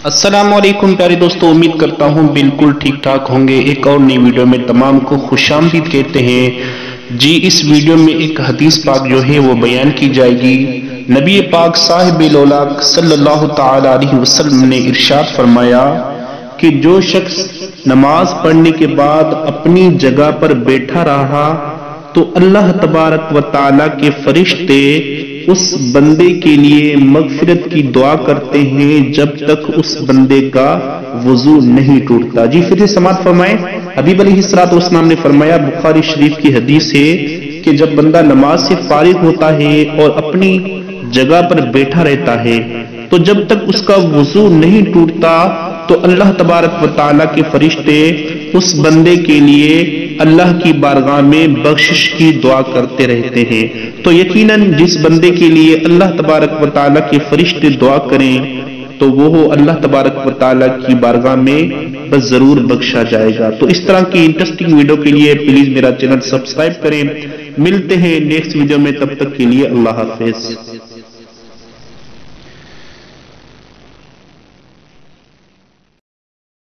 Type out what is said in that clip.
السلام علیکم پیارے دوستو، امید کرتا ہوں بالکل ٹھیک ٹھاک ہوں گے۔ ایک اور نئی ویڈیو میں تمام کو خوش آمدید کہتے ہیں جی۔ اس ویڈیو میں ایک حدیث پاک جو ہے وہ بیان کی جائے گی۔ نبی پاک صاحب الاولاق صلی اللہ تعالی علیہ وسلم نے ارشاد فرمایا کہ جو شخص نماز پڑھنے کے بعد اپنی جگہ پر بیٹھا رہا تو اللہ تبارک و تعالی کے فرشتے اس بندے کے لیے مغفرت کی دعا کرتے ہیں جب تک اس بندے کا وضو نہیں ٹوٹتا۔ جی پھر سے سماعت فرمائیں۔ حبیب علیہ الصلوۃ والسلام نے فرمایا، بخاری شریف کی حدیث ہے کہ جب بندہ نماز سے فارغ ہوتا ہے اور اپنی جگہ پر بیٹھا رہتا ہے تو جب تک اس کا وضو نہیں ٹوٹتا تو اللہ تبارک و تعالیٰ کے فرشتے اس بندے کے لیے اللہ کی بارگاہ میں بخشش کی دعا کرتے رہتے ہیں۔ تو یقیناً جس بندے کے لیے اللہ تبارک و تعالیٰ کے فرشتے دعا کریں تو وہ اللہ تبارک و تعالیٰ کی بارگاہ میں بس ضرور بخشا جائے گا۔ تو اس طرح کی انٹرسٹنگ ویڈیو کے لیے پلیز میرا چینل سبسکرائب کریں۔ ملتے ہیں نیکسٹ ویڈیو میں، تب تک کے لیے اللہ حافظ۔